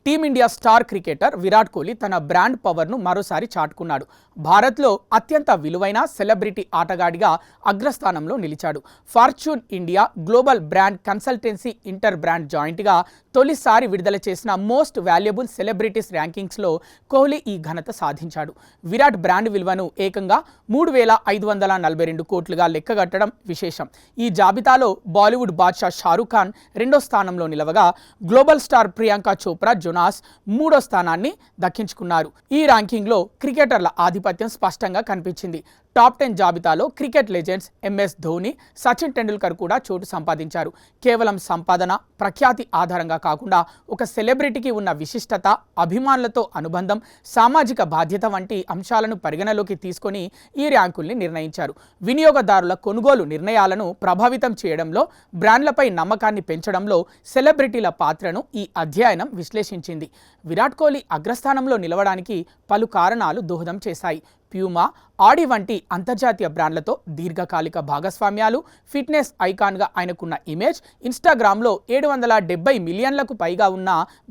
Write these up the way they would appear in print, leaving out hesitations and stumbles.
Team India star cricketer Virat Kohli తన brand పవర్ను మరోసారి చాటుకున్నాడు. భారత్లో అత్యంత విలువైన సెలబ్రిటీ ఆటగాడిగా అగ్రస్థానంలో నిలిచాడు. Fortune India global brand consultancy Interbrand జాయింట్గా తొలిసారి విడుదల చేసిన మోస్ట్ వాల్యుబుల్ సెలబ్రిటీస్ ర్యాంకింగ్స్లో కోహ్లీ ఈ ఘనత సాధించాడు. విరాట్ బ్రాండ్ విలువను ఏకంగా 3,542 కోట్లుగా లెక్కగట్టడం విశేషం. ఈ జాబితాలో బాలీవుడ్ బాద్షా షారూఖ్ ఖాన్ రెండో స్థానంలో నిలవగా, global star Priyanka Chopra Jonas మూడో స్థానాన్ని దక్కించుకున్నారు. ఈ ర్యాంకింగ్లో క్రికెటర్ల ఆధిపత్యం స్పష్టంగా కనిపించింది. టాప్ 10 జాబితాలో cricket legends MS Dhoni, Sachin Tendulkar కూడా చోటు సంపాదించారు. కేవలం సంపాదన, ప్రఖ్యాతి ఆధారంగా కాకుండా ఒక సెలబ్రిటీకి ఉన్న విశిష్టత, అభిమానులతో అనుబంధం, సామాజిక బాధ్యత వంటి అంశాలను పరిగణలోకి తీసుకొని ఈ ర్యాంకుల్ని నిర్ణయించారు. వినియోగదారుల కొనుగోలు నిర్ణయాలను ప్రభావితం చేయడంలో, బ్రాండ్లపై నమ్మకాన్ని పెంచడంలో సెలబ్రిటీల పాత్రను ఈ అధ్యయనం విశ్లేషించింది. విరాట్ కోహ్లీ అగ్రస్థానంలో నిలవడానికి పలు కారణాలు దోహదం చేశాయి. ప్యూమా, ఆడి వంటి అంతర్జాతీయ బ్రాండ్లతో దీర్ఘకాలిక భాగస్వామ్యాలు, ఫిట్నెస్ ఐకాన్గా ఆయనకున్న ఇమేజ్, ఇన్స్టాగ్రామ్లో 770 మిలియన్లకు పైగా ఉన్న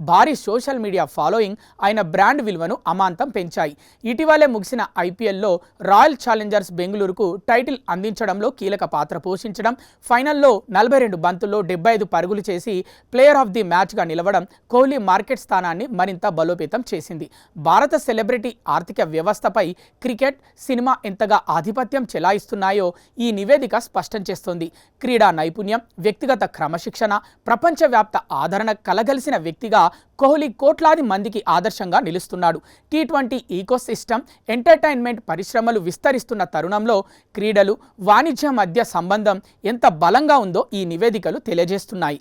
భారీ సోషల్ మీడియా ఫాలోయింగ్ ఆయన బ్రాండ్ విలువను అమాంతం పెంచాయి. ఇటీవలే ముగిసిన IPLలో రాయల్ ఛాలెంజర్స్ బెంగళూరుకు టైటిల్ అందించడంలో కీలక పాత్ర పోషించడం, ఫైనల్లో 42 బంతుల్లో 75 పరుగులు చేసి ప్లేయర్ ఆఫ్ ది మ్యాచ్గా నిలవడం కోహ్లీ మార్కెట్ స్థానాన్ని మరింత బలోపేతం చేసింది. భారత సెలబ్రిటీ ఆర్థిక వ్యవస్థపై క్రికెట్, సినిమా ఎంతగా ఆధిపత్యం చెలాయిస్తున్నాయో ఈ నివేదిక స్పష్టం చేస్తోంది. క్రీడా నైపుణ్యం, వ్యక్తిగత క్రమశిక్షణ, ప్రపంచవ్యాప్త ఆదరణ కలగలిసిన వ్యక్తిగా కోహ్లీ కోట్లాది మందికి ఆదర్శంగా నిలుస్తున్నాడు. T20 ఈకోసిస్టమ్, ఎంటర్టైన్మెంట్ పరిశ్రమలు విస్తరిస్తున్న తరుణంలో క్రీడలు, వాణిజ్యం మధ్య సంబంధం ఎంత బలంగా ఉందో ఈ నివేదికలు తెలియజేస్తున్నాయి.